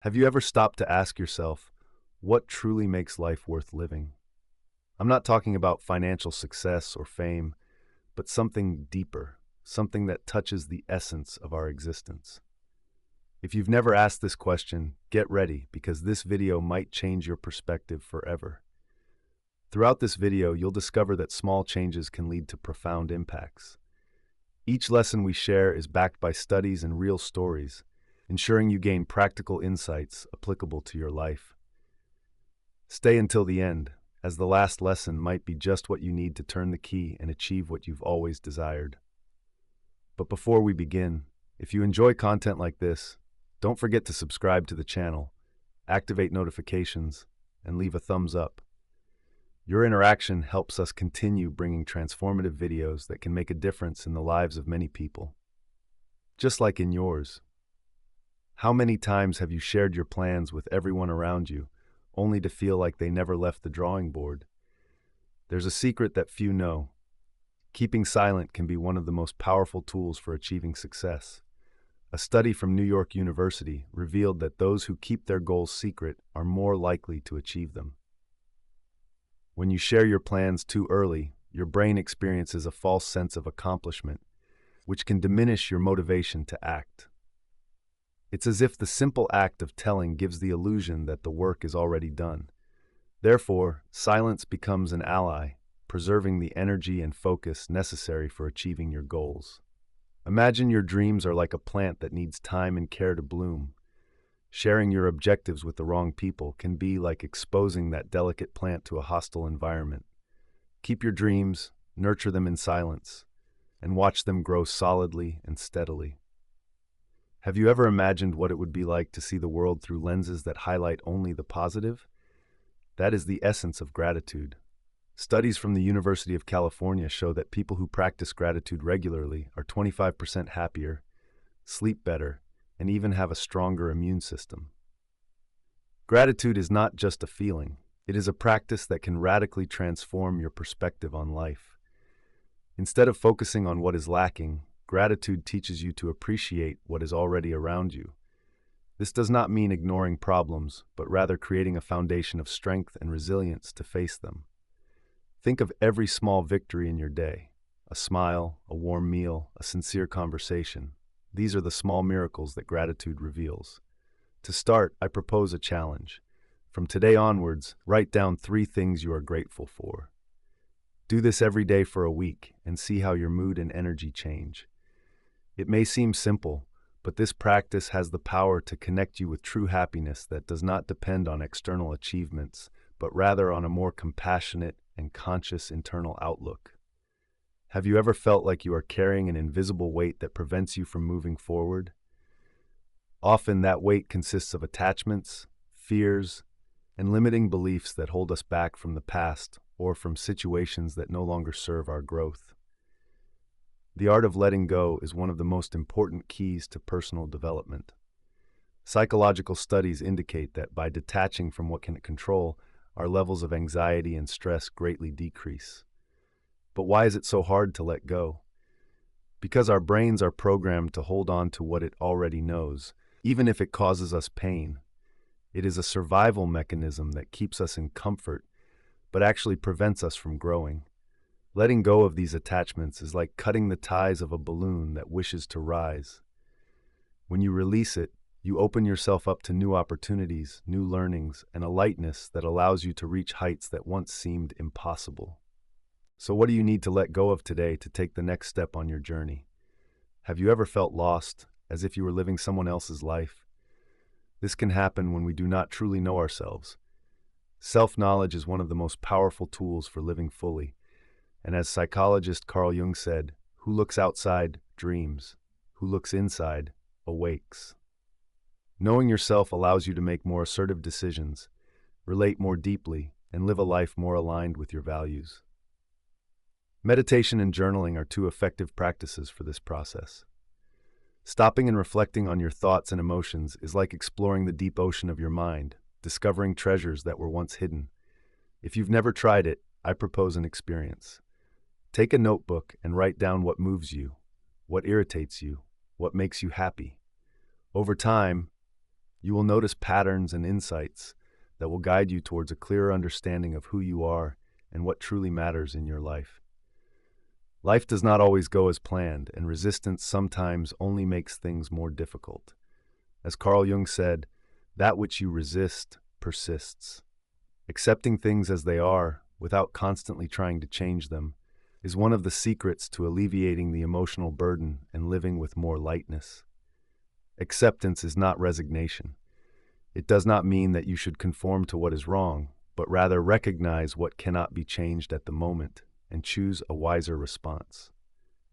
Have you ever stopped to ask yourself, what truly makes life worth living? I'm not talking about financial success or fame, but something deeper, something that touches the essence of our existence. If you've never asked this question, get ready because this video might change your perspective forever. Throughout this video, you'll discover that small changes can lead to profound impacts. Each lesson we share is backed by studies and real stories, ensuring you gain practical insights applicable to your life. Stay until the end, as the last lesson might be just what you need to turn the key and achieve what you've always desired. But before we begin, if you enjoy content like this, don't forget to subscribe to the channel, activate notifications, and leave a thumbs up. Your interaction helps us continue bringing transformative videos that can make a difference in the lives of many people. Just like in yours. How many times have you shared your plans with everyone around you, only to feel like they never left the drawing board? There's a secret that few know. Keeping silent can be one of the most powerful tools for achieving success. A study from New York University revealed that those who keep their goals secret are more likely to achieve them. When you share your plans too early, your brain experiences a false sense of accomplishment, which can diminish your motivation to act. It's as if the simple act of telling gives the illusion that the work is already done. Therefore, silence becomes an ally, preserving the energy and focus necessary for achieving your goals. Imagine your dreams are like a plant that needs time and care to bloom. Sharing your objectives with the wrong people can be like exposing that delicate plant to a hostile environment. Keep your dreams, nurture them in silence, and watch them grow solidly and steadily. Have you ever imagined what it would be like to see the world through lenses that highlight only the positive? That is the essence of gratitude. Studies from the University of California show that people who practice gratitude regularly are 25% happier, sleep better, and even have a stronger immune system. Gratitude is not just a feeling, it is a practice that can radically transform your perspective on life. Instead of focusing on what is lacking, gratitude teaches you to appreciate what is already around you. This does not mean ignoring problems, but rather creating a foundation of strength and resilience to face them. Think of every small victory in your day: a smile, a warm meal, a sincere conversation. These are the small miracles that gratitude reveals. To start, I propose a challenge. From today onwards, write down 3 things you are grateful for. Do this every day for a week and see how your mood and energy change. It may seem simple, but this practice has the power to connect you with true happiness that does not depend on external achievements, but rather on a more compassionate and conscious internal outlook. Have you ever felt like you are carrying an invisible weight that prevents you from moving forward? Often that weight consists of attachments, fears, and limiting beliefs that hold us back from the past or from situations that no longer serve our growth. The art of letting go is one of the most important keys to personal development. Psychological studies indicate that by detaching from what can control, our levels of anxiety and stress greatly decrease. But why is it so hard to let go? Because our brains are programmed to hold on to what it already knows, even if it causes us pain. It is a survival mechanism that keeps us in comfort, but actually prevents us from growing. Letting go of these attachments is like cutting the ties of a balloon that wishes to rise. When you release it, you open yourself up to new opportunities, new learnings, and a lightness that allows you to reach heights that once seemed impossible. So what do you need to let go of today to take the next step on your journey? Have you ever felt lost, as if you were living someone else's life? This can happen when we do not truly know ourselves. Self-knowledge is one of the most powerful tools for living fully. And as psychologist Carl Jung said, who looks outside dreams, who looks inside awakes. Knowing yourself allows you to make more assertive decisions, relate more deeply, and live a life more aligned with your values. Meditation and journaling are 2 effective practices for this process. Stopping and reflecting on your thoughts and emotions is like exploring the deep ocean of your mind, discovering treasures that were once hidden. If you've never tried it, I propose an experience. Take a notebook and write down what moves you, what irritates you, what makes you happy. Over time, You will notice patterns and insights that will guide you towards a clearer understanding of who you are and what truly matters in your life. Life does not always go as planned, and resistance sometimes only makes things more difficult. As Carl Jung said, that which you resist persists. Accepting things as they are, without constantly trying to change them, is one of the secrets to alleviating the emotional burden and living with more lightness. Acceptance is not resignation. It does not mean that you should conform to what is wrong, but rather recognize what cannot be changed at the moment and choose a wiser response.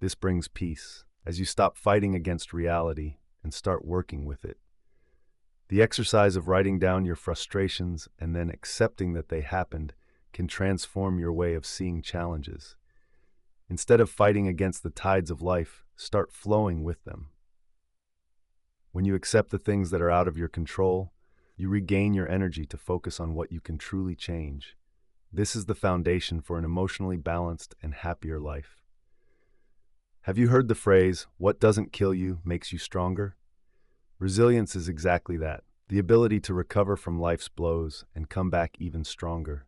This brings peace, as you stop fighting against reality and start working with it. The exercise of writing down your frustrations and then accepting that they happened can transform your way of seeing challenges. Instead of fighting against the tides of life, start flowing with them. When you accept the things that are out of your control, you regain your energy to focus on what you can truly change. This is the foundation for an emotionally balanced and happier life. Have you heard the phrase, "What doesn't kill you makes you stronger"? Resilience is exactly that, the ability to recover from life's blows and come back even stronger.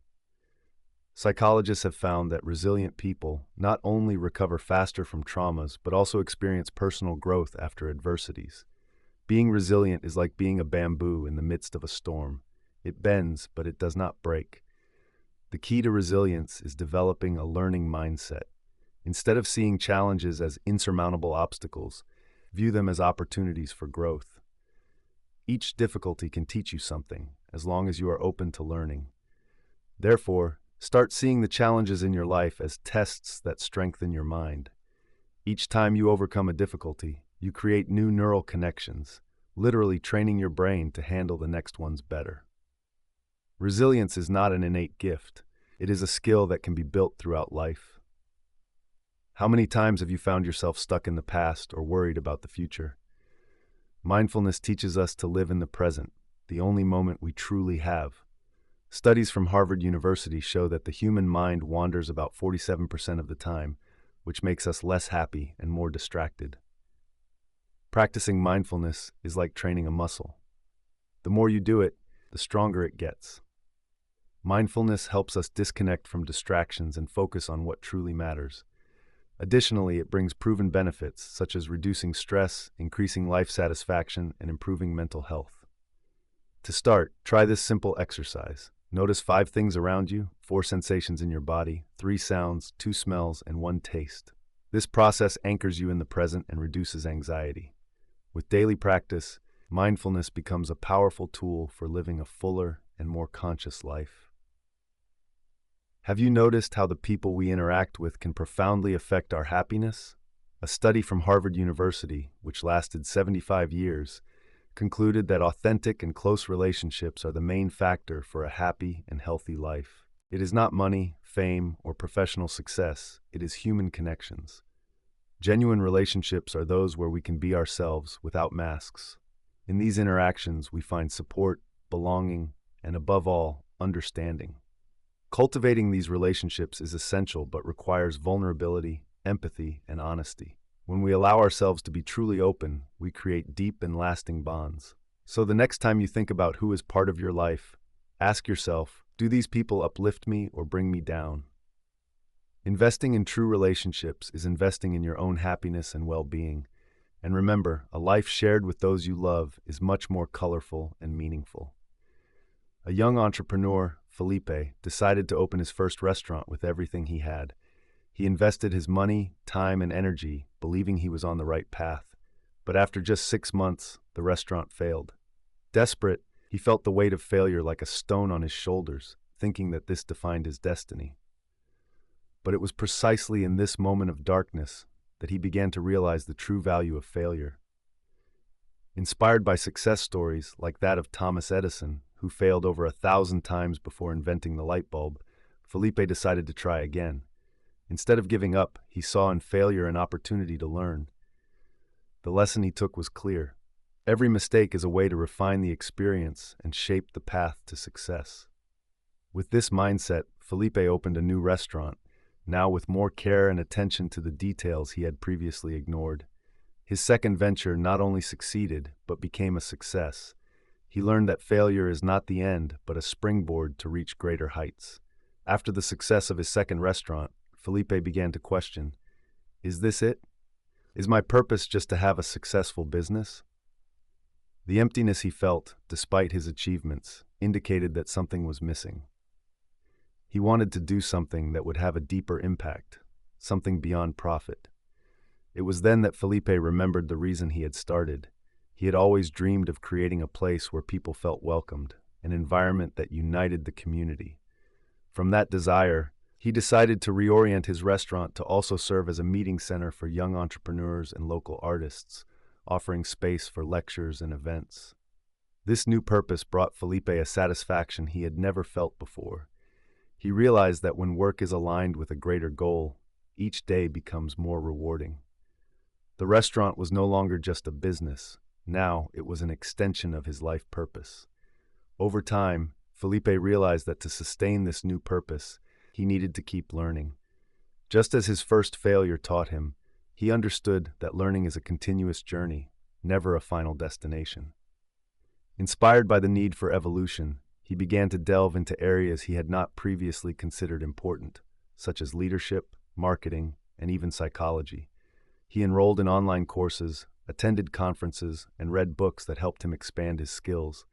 Psychologists have found that resilient people not only recover faster from traumas, but also experience personal growth after adversities. Being resilient is like being a bamboo in the midst of a storm. It bends, but it does not break. The key to resilience is developing a learning mindset. Instead of seeing challenges as insurmountable obstacles, view them as opportunities for growth. Each difficulty can teach you something, as long as you are open to learning. Therefore, start seeing the challenges in your life as tests that strengthen your mind. Each time you overcome a difficulty, you create new neural connections, literally training your brain to handle the next ones better. Resilience is not an innate gift. It is a skill that can be built throughout life. How many times have you found yourself stuck in the past or worried about the future? Mindfulness teaches us to live in the present, the only moment we truly have. Studies from Harvard University show that the human mind wanders about 47% of the time, which makes us less happy and more distracted. Practicing mindfulness is like training a muscle. The more you do it, the stronger it gets. Mindfulness helps us disconnect from distractions and focus on what truly matters. Additionally, it brings proven benefits such as reducing stress, increasing life satisfaction, and improving mental health. To start, try this simple exercise. Notice 5 things around you, 4 sensations in your body, 3 sounds, 2 smells, and 1 taste. This process anchors you in the present and reduces anxiety. With daily practice, mindfulness becomes a powerful tool for living a fuller and more conscious life. Have you noticed how the people we interact with can profoundly affect our happiness? A study from Harvard University, which lasted 75 years, concluded that authentic and close relationships are the main factor for a happy and healthy life. It is not money, fame, or professional success. It is human connections. Genuine relationships are those where we can be ourselves without masks. In these interactions, we find support, belonging, and above all, understanding. Cultivating these relationships is essential but requires vulnerability, empathy, and honesty. When we allow ourselves to be truly open, we create deep and lasting bonds. So the next time you think about who is part of your life, ask yourself, do these people uplift me or bring me down? Investing in true relationships is investing in your own happiness and well-being. And remember, a life shared with those you love is much more colorful and meaningful. A young entrepreneur, Felipe, decided to open his first restaurant with everything he had. He invested his money, time, and energy, believing he was on the right path. But after just 6 months, the restaurant failed. Desperate, he felt the weight of failure like a stone on his shoulders, thinking that this defined his destiny. But it was precisely in this moment of darkness that he began to realize the true value of failure. Inspired by success stories like that of Thomas Edison, who failed over 1,000 times before inventing the light bulb, Felipe decided to try again. Instead of giving up, he saw in failure an opportunity to learn. The lesson he took was clear. Every mistake is a way to refine the experience and shape the path to success. With this mindset, Felipe opened a new restaurant, now with more care and attention to the details he had previously ignored. His second venture not only succeeded, but became a success. He learned that failure is not the end, but a springboard to reach greater heights. After the success of his second restaurant, Felipe began to question, is this it? Is my purpose just to have a successful business? The emptiness he felt, despite his achievements, indicated that something was missing. He wanted to do something that would have a deeper impact, something beyond profit. It was then that Felipe remembered the reason he had started. He had always dreamed of creating a place where people felt welcomed, an environment that united the community. From that desire, he decided to reorient his restaurant to also serve as a meeting center for young entrepreneurs and local artists, offering space for lectures and events. This new purpose brought Felipe a satisfaction he had never felt before. He realized that when work is aligned with a greater goal, each day becomes more rewarding. The restaurant was no longer just a business. Now it was an extension of his life purpose. Over time, Felipe realized that to sustain this new purpose, he needed to keep learning. Just as his first failure taught him, he understood that learning is a continuous journey, never a final destination. Inspired by the need for evolution, he began to delve into areas he had not previously considered important, such as leadership, marketing, and even psychology. He enrolled in online courses, attended conferences, and read books that helped him expand his skills.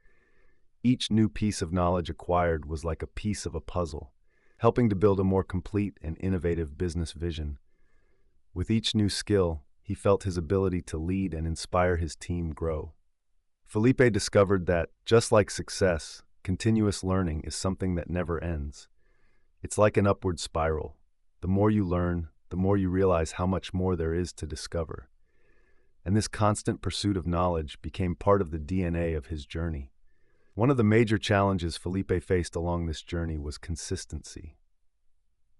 Each new piece of knowledge acquired was like a piece of a puzzle, helping to build a more complete and innovative business vision. With each new skill, he felt his ability to lead and inspire his team grow. Felipe discovered that, just like success, continuous learning is something that never ends. It's like an upward spiral. The more you learn, the more you realize how much more there is to discover. And this constant pursuit of knowledge became part of the DNA of his journey. One of the major challenges Felipe faced along this journey was consistency.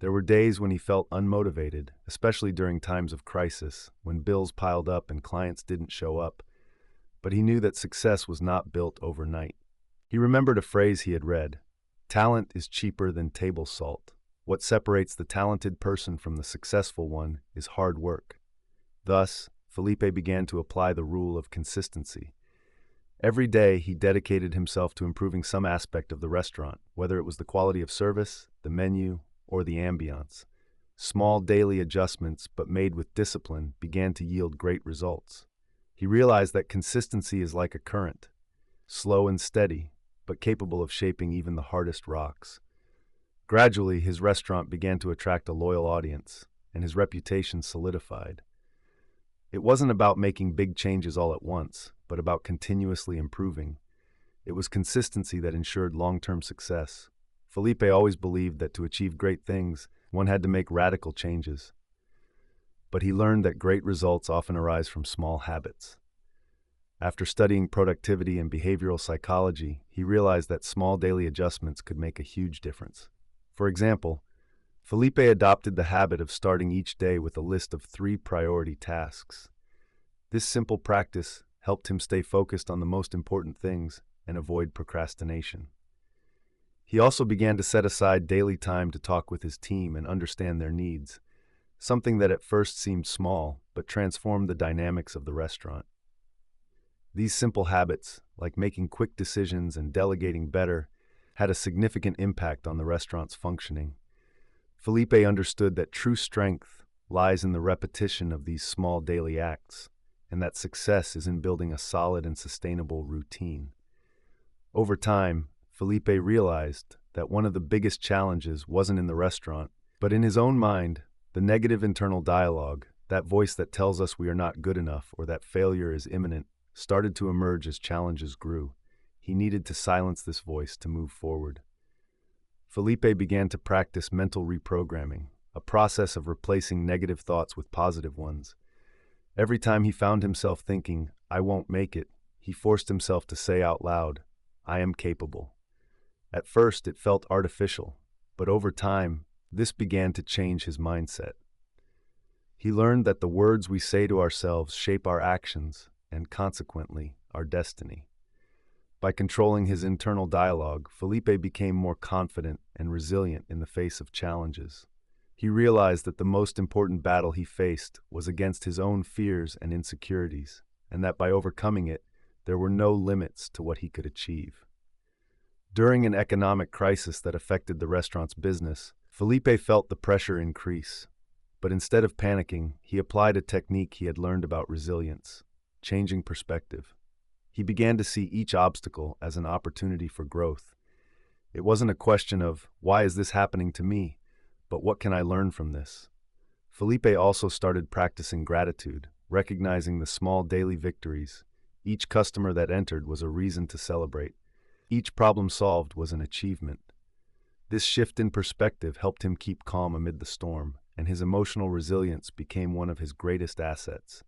There were days when he felt unmotivated, especially during times of crisis, when bills piled up and clients didn't show up. But he knew that success was not built overnight. He remembered a phrase he had read, "Talent is cheaper than table salt. What separates the talented person from the successful one is hard work." Thus, Felipe began to apply the rule of consistency. Every day, he dedicated himself to improving some aspect of the restaurant, whether it was the quality of service, the menu, or the ambiance. Small daily adjustments, but made with discipline, began to yield great results. He realized that consistency is like a current, slow and steady, but capable of shaping even the hardest rocks. Gradually, his restaurant began to attract a loyal audience, and his reputation solidified. It wasn't about making big changes all at once, but about continuously improving. It was consistency that ensured long-term success. Felipe always believed that to achieve great things, one had to make radical changes. But he learned that great results often arise from small habits. After studying productivity and behavioral psychology, he realized that small daily adjustments could make a huge difference. For example, Felipe adopted the habit of starting each day with a list of 3 priority tasks. This simple practice helped him stay focused on the most important things and avoid procrastination. He also began to set aside daily time to talk with his team and understand their needs, something that at first seemed small but transformed the dynamics of the restaurant. These simple habits, like making quick decisions and delegating better, had a significant impact on the restaurant's functioning. Felipe understood that true strength lies in the repetition of these small daily acts, and that success is in building a solid and sustainable routine. Over time, Felipe realized that one of the biggest challenges wasn't in the restaurant, but in his own mind. The negative internal dialogue, that voice that tells us we are not good enough or that failure is imminent, started to emerge as challenges grew. He needed to silence this voice to move forward. Felipe began to practice mental reprogramming, a process of replacing negative thoughts with positive ones. Every time he found himself thinking, "I won't make it," he forced himself to say out loud, "I am capable." At first, it felt artificial, but over time, this began to change his mindset. He learned that the words we say to ourselves shape our actions and, consequently, our destiny. By controlling his internal dialogue, Felipe became more confident and resilient in the face of challenges. He realized that the most important battle he faced was against his own fears and insecurities, and that by overcoming it, There were no limits to what he could achieve. During an economic crisis that affected the restaurant's business, Felipe felt the pressure increase. But instead of panicking, he applied a technique he had learned about resilience, changing perspective. He began to see each obstacle as an opportunity for growth. It wasn't a question of, why is this happening to me? But what can I learn from this? Felipe also started practicing gratitude, recognizing the small daily victories. Each customer that entered was a reason to celebrate. Each problem solved was an achievement. This shift in perspective helped him keep calm amid the storm, and his emotional resilience became one of his greatest assets.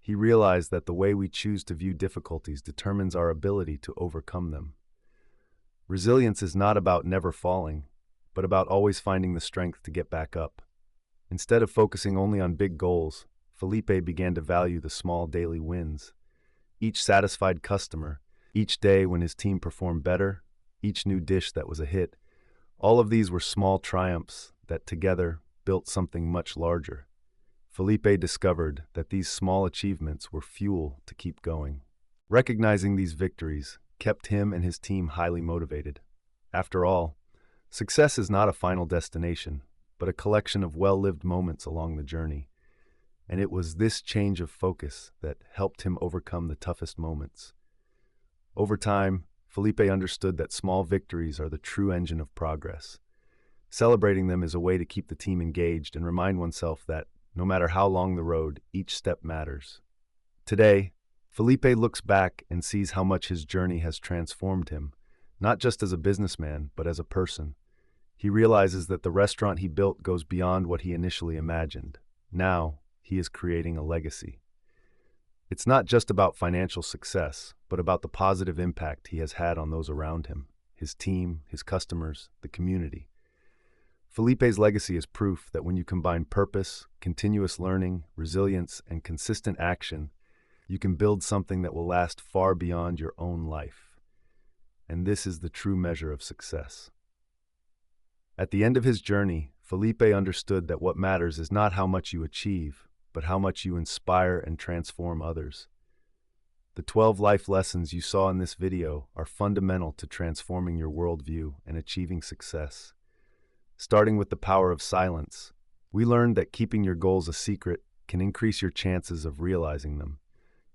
He realized that the way we choose to view difficulties determines our ability to overcome them. Resilience is not about never falling, but about always finding the strength to get back up. Instead of focusing only on big goals, Felipe began to value the small daily wins. Each satisfied customer, each day when his team performed better, each new dish that was a hit, all of these were small triumphs that together built something much larger. Felipe discovered that these small achievements were fuel to keep going. Recognizing these victories kept him and his team highly motivated. After all, success is not a final destination, but a collection of well-lived moments along the journey. And it was this change of focus that helped him overcome the toughest moments. Over time, Felipe understood that small victories are the true engine of progress. Celebrating them is a way to keep the team engaged and remind oneself that, no matter how long the road, each step matters. Today, Felipe looks back and sees how much his journey has transformed him, not just as a businessman, but as a person. He realizes that the restaurant he built goes beyond what he initially imagined. Now, he is creating a legacy. It's not just about financial success, but about the positive impact he has had on those around him, his team, his customers, the community. Felipe's legacy is proof that when you combine purpose, continuous learning, resilience, and consistent action, you can build something that will last far beyond your own life. And this is the true measure of success. At the end of his journey, Felipe understood that what matters is not how much you achieve, but how much you inspire and transform others. The 12 life lessons you saw in this video are fundamental to transforming your worldview and achieving success. Starting with the power of silence, we learned that keeping your goals a secret can increase your chances of realizing them,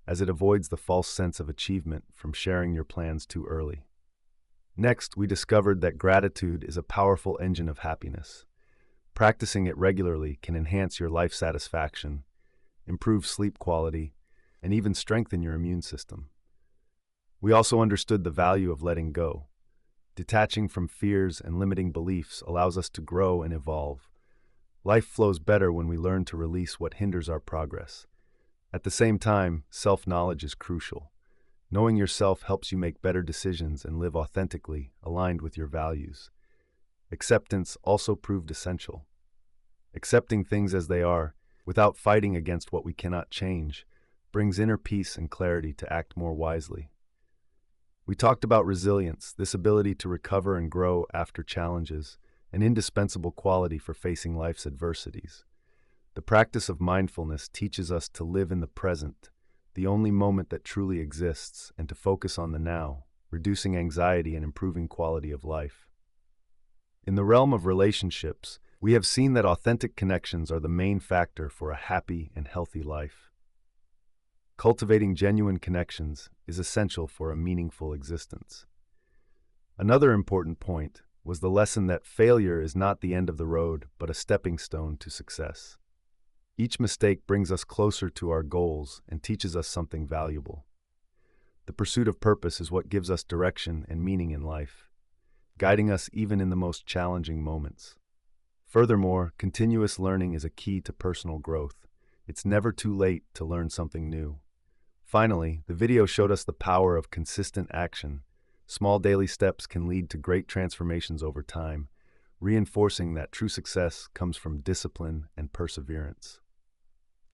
as it avoids the false sense of achievement from sharing your plans too early. Next, we discovered that gratitude is a powerful engine of happiness. Practicing it regularly can enhance your life satisfaction, improve sleep quality, and even strengthen your immune system. We also understood the value of letting go. Detaching from fears and limiting beliefs allows us to grow and evolve. Life flows better when we learn to release what hinders our progress. At the same time, self-knowledge is crucial. Knowing yourself helps you make better decisions and live authentically, aligned with your values. Acceptance also proved essential. Accepting things as they are, without fighting against what we cannot change, brings inner peace and clarity to act more wisely. We talked about resilience, this ability to recover and grow after challenges, an indispensable quality for facing life's adversities. The practice of mindfulness teaches us to live in the present, the only moment that truly exists, and to focus on the now, reducing anxiety and improving quality of life. In the realm of relationships, we have seen that authentic connections are the main factor for a happy and healthy life. Cultivating genuine connections is essential for a meaningful existence. Another important point was the lesson that failure is not the end of the road, but a stepping stone to success. Each mistake brings us closer to our goals and teaches us something valuable. The pursuit of purpose is what gives us direction and meaning in life, guiding us even in the most challenging moments. Furthermore, continuous learning is a key to personal growth. It's never too late to learn something new. Finally, the video showed us the power of consistent action. Small daily steps can lead to great transformations over time, reinforcing that true success comes from discipline and perseverance.